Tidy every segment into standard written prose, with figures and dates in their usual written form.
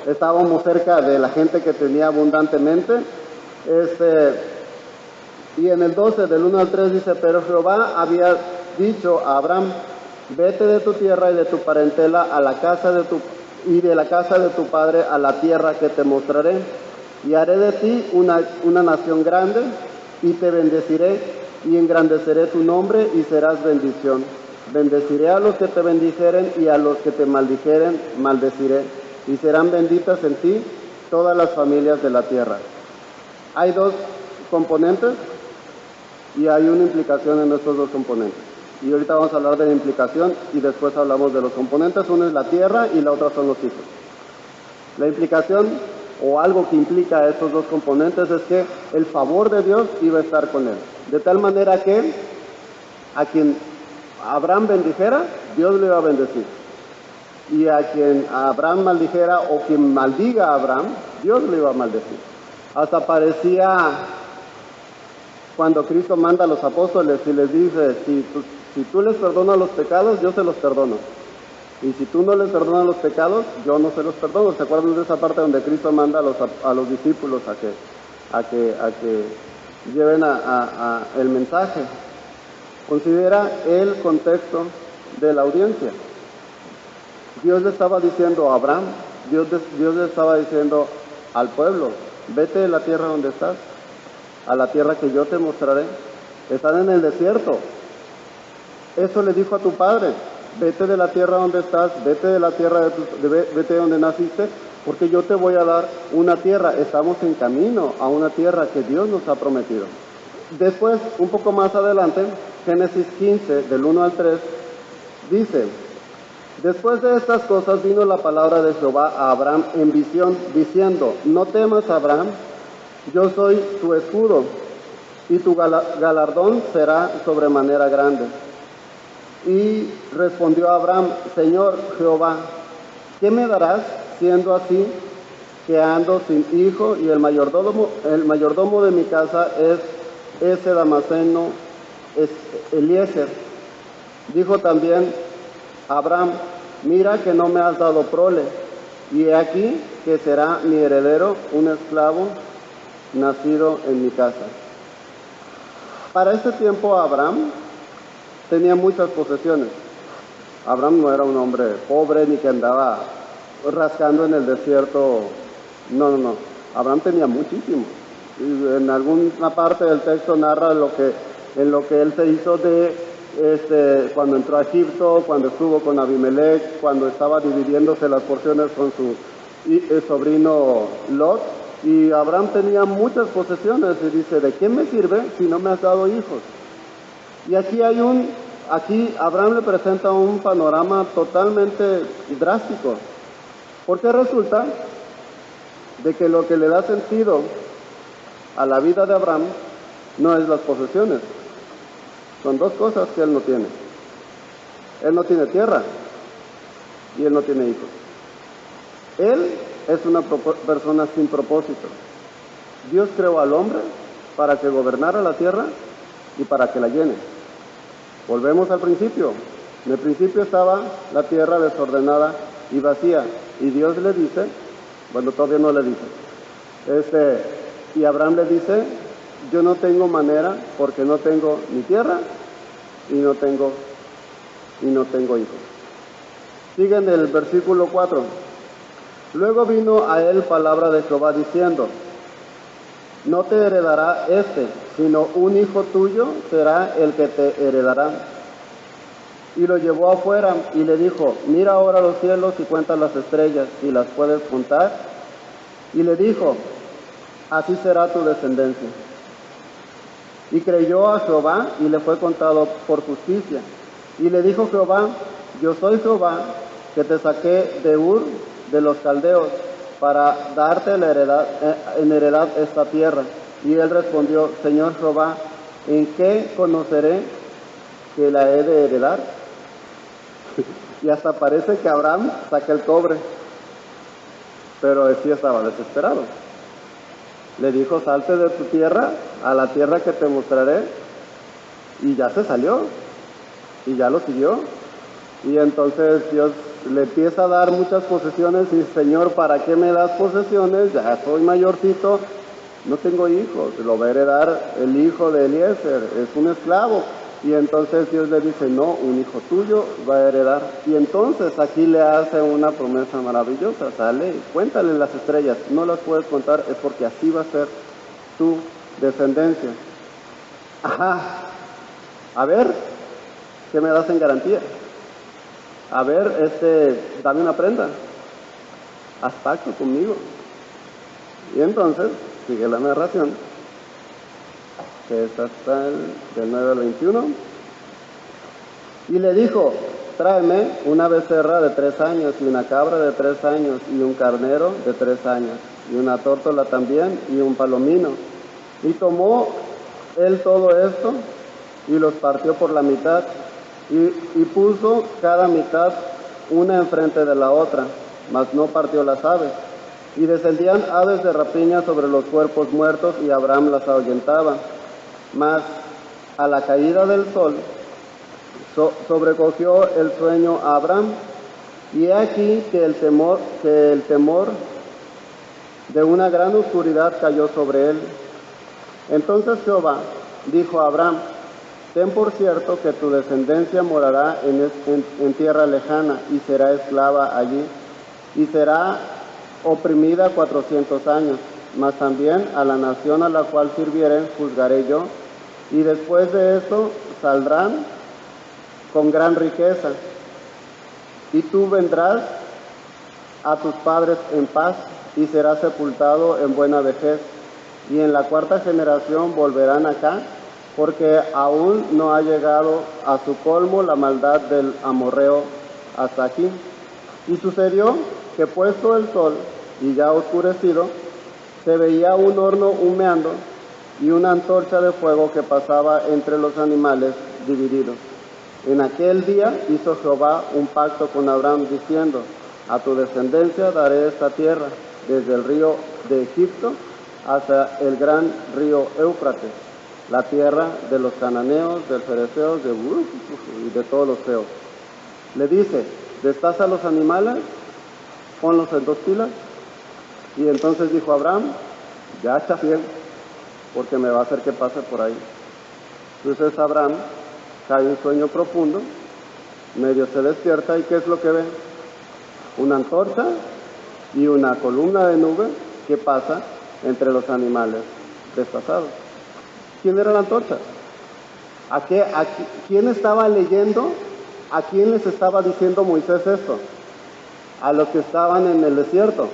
estábamos cerca de la gente que tenía abundantemente. Y en el 12, del 1 al 3 dice, pero Jehová había dicho a Abraham, vete de tu tierra y de tu parentela a la casa de la casa de tu padre a la tierra que te mostraré, y haré de ti una nación grande, y te bendeciré, y engrandeceré tu nombre, y serás bendición. Bendeciré a los que te bendijeren, y a los que te maldijeren, maldeciré, y serán benditas en ti todas las familias de la tierra. Hay dos componentes, y hay una implicación en estos dos componentes. Y ahorita vamos a hablar de la implicación y después hablamos de los componentes. Uno es la tierra y la otra son los hijos. La implicación, o algo que implica estos dos componentes, es que el favor de Dios iba a estar con él. De tal manera que a quien Abraham bendijera, Dios le iba a bendecir. Y a quien Abraham maldijera o quien maldiga a Abraham, Dios le iba a maldecir. Hasta parecía cuando Cristo manda a los apóstoles y les dice, si tú les perdonas los pecados, yo se los perdono. Y si tú no les perdonas los pecados, yo no se los perdono. ¿Se acuerdan de esa parte donde Cristo manda a los discípulos a que lleven el mensaje? Considera el contexto de la audiencia. Dios le estaba diciendo a Abraham, Dios le estaba diciendo al pueblo, vete de la tierra donde estás, a la tierra que yo te mostraré. Están en el desierto. Eso le dijo a tu padre, vete de la tierra donde estás, vete de la tierra vete de donde naciste, porque yo te voy a dar una tierra. Estamos en camino a una tierra que Dios nos ha prometido. Después, un poco más adelante, Génesis 15, del 1 al 3, dice, después de estas cosas vino la palabra de Jehová a Abraham en visión, diciendo, no temas, Abraham, yo soy tu escudo, y tu galardón será sobremanera grande. Y respondió Abraham, Señor Jehová, ¿qué me darás siendo así que ando sin hijo y el mayordomo de mi casa es ese Damaseno, es Eliezer? Dijo también Abraham, mira que no me has dado prole, y he aquí que será mi heredero un esclavo nacido en mi casa. Para este tiempo Abraham tenía muchas posesiones. Abraham no era un hombre pobre ni que andaba rascando en el desierto. No. Abraham tenía muchísimo. Y en alguna parte del texto narra en lo que él se hizo cuando entró a Egipto, cuando estuvo con Abimelech, cuando estaba dividiéndose las porciones con su sobrino Lot. Y Abraham tenía muchas posesiones y dice, ¿de qué me sirve si no me has dado hijos? Y aquí Abraham le presenta un panorama totalmente drástico, porque resulta de que lo que le da sentido a la vida de Abraham no es las posesiones. Son dos cosas que él no tiene. Él no tiene tierra y él no tiene hijos. Él es una persona sin propósito. Dios creó al hombre para que gobernara la tierra y para que la llene. Volvemos al principio. En el principio estaba la tierra desordenada y vacía. Y Dios le dice, bueno, todavía no le dice, y Abraham le dice, yo no tengo manera porque no tengo ni tierra y no tengo hijos. Sigue en el versículo 4. Luego vino a él palabra de Jehová diciendo, no te heredará sino un hijo tuyo será el que te heredará. Y lo llevó afuera y le dijo, mira ahora los cielos y cuenta las estrellas, si las puedes contar. Y le dijo, así será tu descendencia. Y creyó a Jehová y le fue contado por justicia. Y le dijo Jehová, yo soy Jehová, que te saqué de Ur de los caldeos, para darte en heredad esta tierra. Y él respondió, Señor Jehová, ¿en qué conoceré que la he de heredar? Y hasta parece que Abraham saca el cobre, pero sí estaba desesperado. Le dijo, salte de tu tierra a la tierra que te mostraré, y ya se salió, y ya lo siguió. Y entonces Dios le empieza a dar muchas posesiones y Señor, ¿para qué me das posesiones? Ya soy mayorcito, no tengo hijos, lo va a heredar el hijo de Eliezer, es un esclavo. Y entonces Dios le dice, no, un hijo tuyo va a heredar. Y entonces aquí le hace una promesa maravillosa, sale, cuéntale las estrellas, no las puedes contar, es porque así va a ser tu descendencia. Ajá, a ver, ¿qué me das en garantía? A ver, dame una prenda, haz pacto conmigo. Y entonces, sigue la narración, que es hasta del 9 al 21. Y le dijo, tráeme una becerra de 3 años, y una cabra de 3 años, y un carnero de 3 años, y una tórtola también, y un palomino. Y tomó él todo esto, y los partió por la mitad, y puso cada mitad una enfrente de la otra, mas no partió las aves. Y descendían aves de rapiña sobre los cuerpos muertos, y Abraham las ahuyentaba. Mas a la caída del sol sobrecogió el sueño a Abraham, y he aquí que el temor de una gran oscuridad cayó sobre él. Entonces Jehová dijo a Abraham, ten por cierto que tu descendencia morará en tierra lejana, y será esclava allí, y será oprimida 400 años, mas también a la nación a la cual sirvieren juzgaré yo, y después de esto saldrán con gran riqueza, y tú vendrás a tus padres en paz, y serás sepultado en buena vejez, y en la 4ª generación volverán acá, porque aún no ha llegado a su colmo la maldad del amorreo hasta aquí. Y sucedió que puesto el sol y ya oscurecido, se veía un horno humeando y una antorcha de fuego que pasaba entre los animales divididos. En aquel día hizo Jehová un pacto con Abraham diciendo, a tu descendencia daré esta tierra, desde el río de Egipto hasta el gran río Éufrates, la tierra de los cananeos, de los fereceos, y de todos los feos. Le dice, destaza los animales, ponlos en 2 pilas. Y entonces dijo Abraham, ya chafié, porque me va a hacer que pase por ahí. Entonces Abraham cae en sueño profundo, medio se despierta, y ¿qué es lo que ve? Una antorcha y una columna de nube que pasa entre los animales destazados. ¿Quién era la antorcha? ¿Quién estaba leyendo? ¿A quién les estaba diciendo Moisés esto? A los que estaban en el desierto,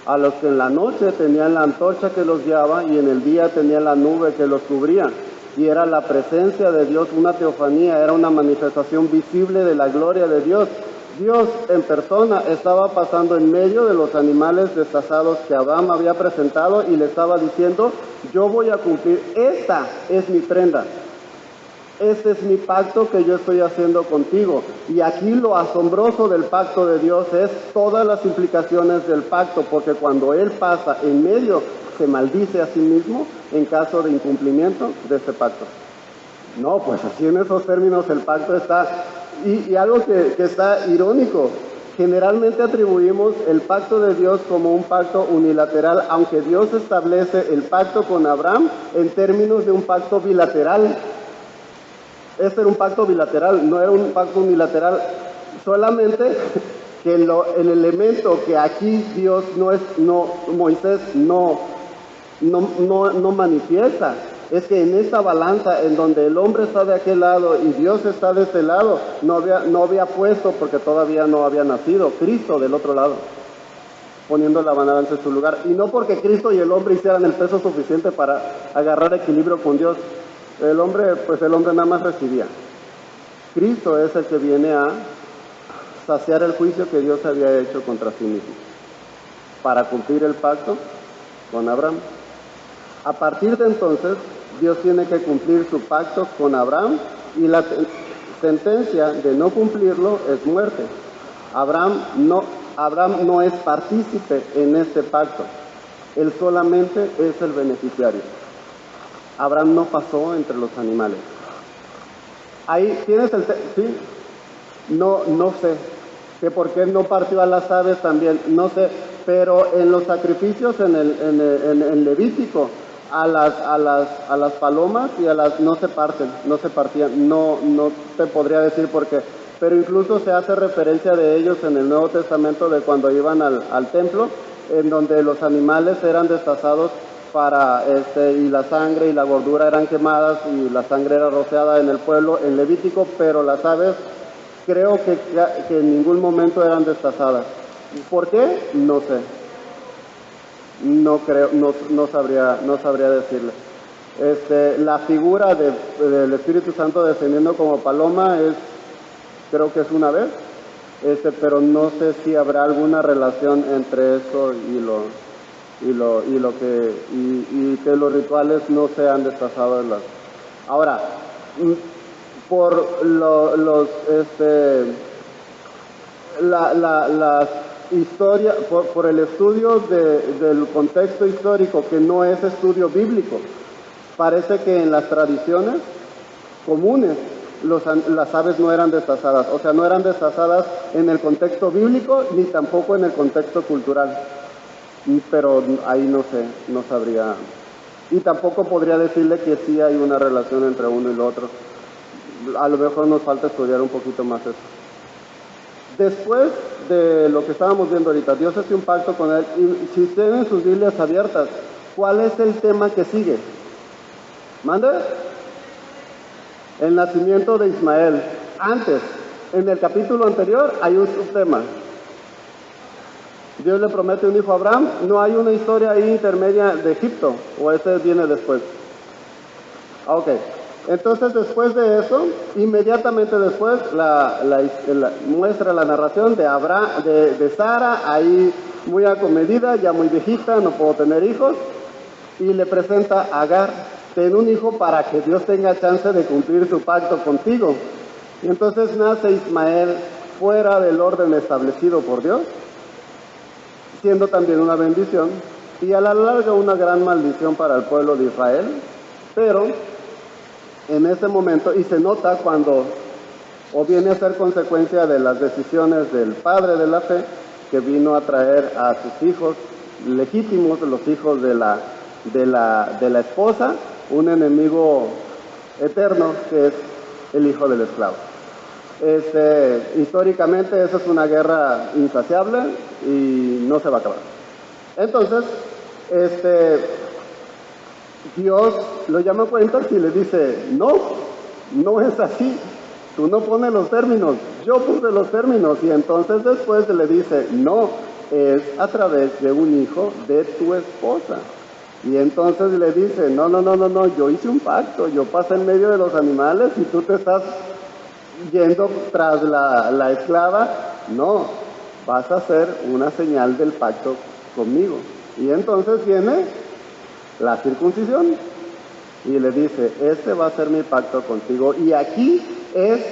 a los que en la noche tenían la antorcha que los guiaba y en el día tenían la nube que los cubría. Y era la presencia de Dios, una teofanía, era una manifestación visible de la gloria de Dios. Dios en persona estaba pasando en medio de los animales destazados que Abraham había presentado y le estaba diciendo, yo voy a cumplir, esta es mi prenda, este es mi pacto que yo estoy haciendo contigo. Y aquí lo asombroso del pacto de Dios es todas las implicaciones del pacto, porque cuando Él pasa en medio, se maldice a sí mismo en caso de incumplimiento de ese pacto. No, pues así en esos términos el pacto está. Y algo que está irónico, generalmente atribuimos el pacto de Dios como un pacto unilateral, aunque Dios establece el pacto con Abraham en términos de un pacto bilateral. Este era un pacto bilateral, no era un pacto unilateral, solamente que el elemento que aquí Moisés no manifiesta, es que en esta balanza en donde el hombre está de aquel lado y Dios está de este lado, no había puesto, porque todavía no había nacido, Cristo del otro lado, poniendo la balanza en su lugar. Y no porque Cristo y el hombre hicieran el peso suficiente para agarrar equilibrio con Dios. El hombre nada más recibía. Cristo es el que viene a saciar el juicio que Dios había hecho contra sí mismo, para cumplir el pacto con Abraham. A partir de entonces, Dios tiene que cumplir su pacto con Abraham, y la sentencia de no cumplirlo es muerte. Abraham no es partícipe en este pacto, él solamente es el beneficiario. Abraham no pasó entre los animales. Ahí tienes ¿sí? No sé. que por qué no partió a las aves también, no sé, pero en los sacrificios en Levítico, a las palomas y no se partían, no te podría decir por qué, pero incluso se hace referencia de ellos en el Nuevo Testamento de cuando iban al templo, en donde los animales eran destazados y la sangre y la gordura eran quemadas y la sangre era rociada en el pueblo en Levítico, pero las aves creo que en ningún momento eran destazadas. ¿Por qué? No sé. No creo, no sabría decirle. La figura del Espíritu Santo descendiendo como paloma creo que es una vez, pero no sé si habrá alguna relación entre eso y que los rituales no sean destazados. Ahora, por la historia, por el estudio del contexto histórico, que no es estudio bíblico, parece que en las tradiciones comunes las aves no eran destazadas, o sea, no eran destazadas en el contexto bíblico ni tampoco en el contexto cultural, pero ahí no sé, no sabría, y tampoco podría decirle que sí hay una relación entre uno y lo otro. A lo mejor nos falta estudiar un poquito más eso. Después de lo que estábamos viendo ahorita, Dios hace un pacto con él, y si tienen sus Biblias abiertas, ¿cuál es el tema que sigue? ¿Mande? El nacimiento de Ismael. Antes, en el capítulo anterior, hay un subtema. Dios le promete un hijo a Abraham. No hay una historia ahí intermedia de Egipto, o ese viene después. Ok. Entonces, después de eso, inmediatamente después, muestra la narración de Sara, ahí muy acomedida, ya muy viejita, no puedo tener hijos, y le presenta a Agar: ten un hijo para que Dios tenga chance de cumplir su pacto contigo. Y entonces nace Ismael fuera del orden establecido por Dios, siendo también una bendición, y a la larga una gran maldición para el pueblo de Israel, pero en ese momento, y se nota cuando, o viene a ser consecuencia de las decisiones del padre de la fe, que vino a traer a sus hijos legítimos, los hijos de la esposa, un enemigo eterno que es el hijo del esclavo. Históricamente eso es una guerra insaciable y no se va a acabar. Entonces, Dios lo llama a cuentas y le dice: no es así, tú no pones los términos, yo puse los términos. Y entonces después le dice: no, es a través de un hijo de tu esposa. Y entonces le dice: no, yo hice un pacto, yo pasé en medio de los animales y tú te estás yendo tras la esclava. No, vas a hacer una señal del pacto conmigo. Y entonces viene la circuncisión y le dice: este va a ser mi pacto contigo. Y aquí es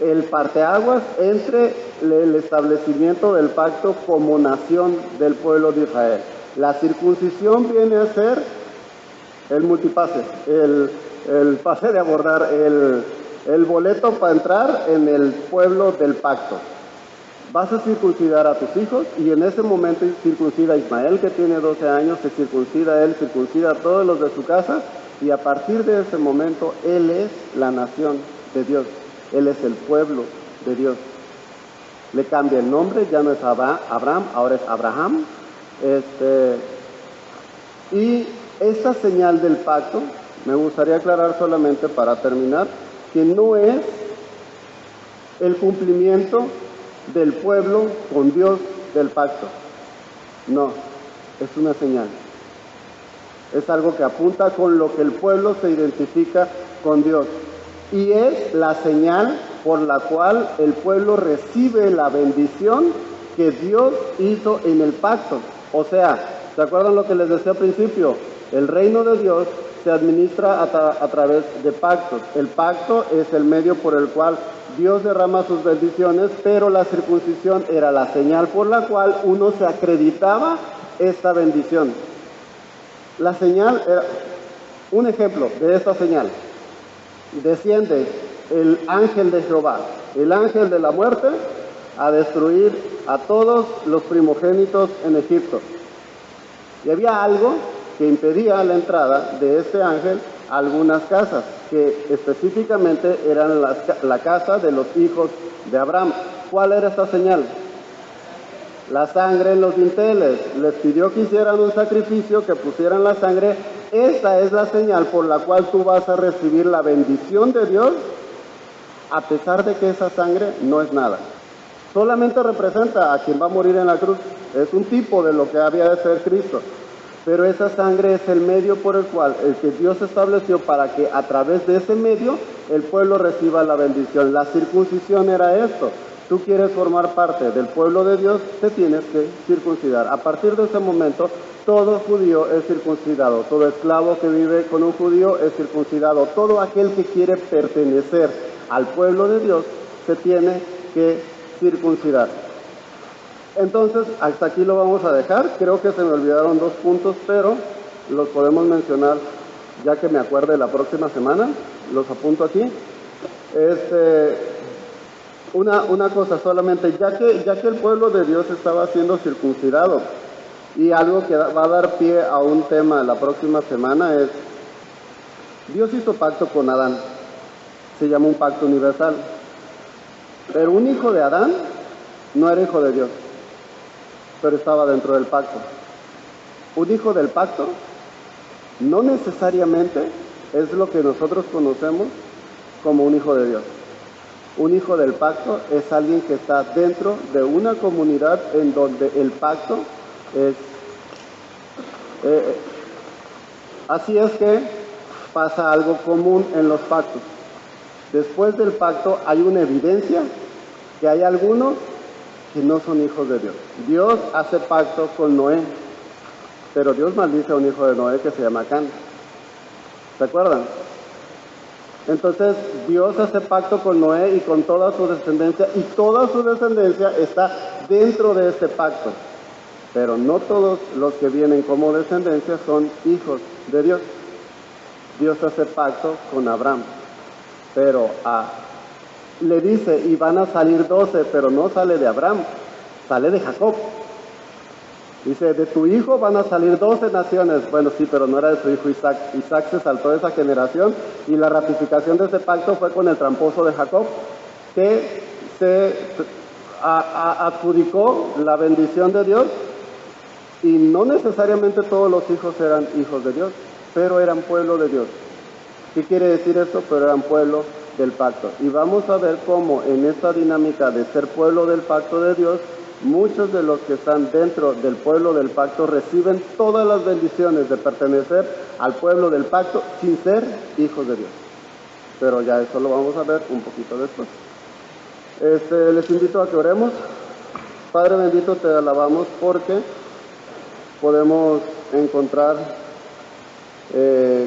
el parteaguas entre el establecimiento del pacto como nación del pueblo de Israel. La circuncisión viene a ser el multipase, el pase de abordar, el boleto para entrar en el pueblo del pacto. Vas a circuncidar a tus hijos, y en ese momento circuncida a Ismael, que tiene 12 años, se circuncida a él, circuncida a todos los de su casa, y a partir de ese momento él es la nación de Dios, él es el pueblo de Dios. Le cambia el nombre, ya no es Abraham, ahora es Abraham. Y esta señal del pacto, me gustaría aclarar solamente para terminar, que no es el cumplimiento del pueblo con Dios del pacto. No, es una señal. Es algo que apunta con lo que el pueblo se identifica con Dios. Y es la señal por la cual el pueblo recibe la bendición que Dios hizo en el pacto. O sea, ¿se acuerdan lo que les decía al principio? El reino de Dios se administra a través de pactos. El pacto es el medio por el cual Dios derrama sus bendiciones, pero la circuncisión era la señal por la cual uno se acreditaba esta bendición. La señal era un ejemplo de esta señal. Desciende el ángel de Jehová, el ángel de la muerte, a destruir a todos los primogénitos en Egipto. Y había algo que impedía la entrada de este ángel a algunas casas, que específicamente eran la casa de los hijos de Abraham. ¿Cuál era esta señal? La sangre en los dinteles. Les pidió que hicieran un sacrificio, que pusieran la sangre. Esta es la señal por la cual tú vas a recibir la bendición de Dios, a pesar de que esa sangre no es nada. Solamente representa a quien va a morir en la cruz. Es un tipo de lo que había de ser Cristo. Pero esa sangre es el medio por el cual el que Dios estableció para que a través de ese medio el pueblo reciba la bendición. La circuncisión era esto. Tú quieres formar parte del pueblo de Dios, te tienes que circuncidar. A partir de ese momento, todo judío es circuncidado. Todo esclavo que vive con un judío es circuncidado. Todo aquel que quiere pertenecer al pueblo de Dios se tiene que circuncidar. Entonces, hasta aquí lo vamos a dejar. Creo que se me olvidaron 2 puntos, pero los podemos mencionar ya que me acuerde la próxima semana. Los apunto aquí. Una cosa solamente, ya que el pueblo de Dios estaba siendo circuncidado, y algo que va a dar pie a un tema la próxima semana es, Dios hizo pacto con Adán, se llama un pacto universal, pero un hijo de Adán no era hijo de Dios, pero estaba dentro del pacto. Un hijo del pacto no necesariamente es lo que nosotros conocemos como un hijo de Dios. Un hijo del pacto es alguien que está dentro de una comunidad en donde el pacto es... así es que pasa algo común en los pactos. Después del pacto hay una evidencia que hay algunos que no son hijos de Dios. Dios hace pacto con Noé, pero Dios maldice a un hijo de Noé que se llama Can. ¿Se acuerdan? Entonces Dios hace pacto con Noé y con toda su descendencia, y toda su descendencia está dentro de este pacto. Pero no todos los que vienen como descendencia son hijos de Dios. Dios hace pacto con Abraham, pero le dice, y van a salir 12, pero no sale de Abraham, sale de Jacob. Dice, de tu hijo van a salir 12 naciones. Bueno, sí, pero no era de su hijo Isaac. Isaac se saltó de esa generación, y la ratificación de ese pacto fue con el tramposo de Jacob, que se adjudicó la bendición de Dios, y no necesariamente todos los hijos eran hijos de Dios, pero eran pueblo de Dios. ¿Qué quiere decir esto? Pero eran pueblo del pacto. Y vamos a ver cómo en esta dinámica de ser pueblo del pacto de Dios, muchos de los que están dentro del pueblo del pacto reciben todas las bendiciones de pertenecer al pueblo del pacto sin ser hijos de Dios. Pero ya eso lo vamos a ver un poquito después. Les invito a que oremos. Padre bendito, te alabamos porque podemos encontrar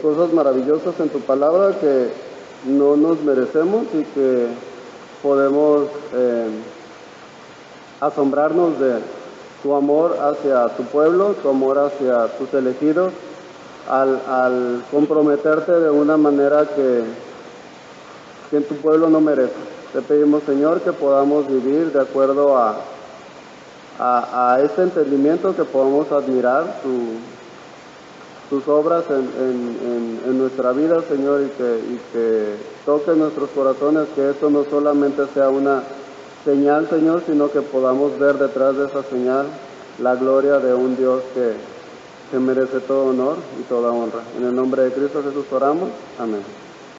cosas maravillosas en tu palabra que no nos merecemos, y que podemos asombrarnos de tu amor hacia tu pueblo, tu amor hacia tus elegidos, al comprometerte de una manera que en tu pueblo no merece. Te pedimos, Señor, que podamos vivir de acuerdo a este entendimiento, que podamos admirar tus obras en nuestra vida, Señor, y que toque nuestros corazones, que esto no solamente sea una señal, Señor, sino que podamos ver detrás de esa señal la gloria de un Dios que merece todo honor y toda honra. En el nombre de Cristo Jesús oramos. Amén.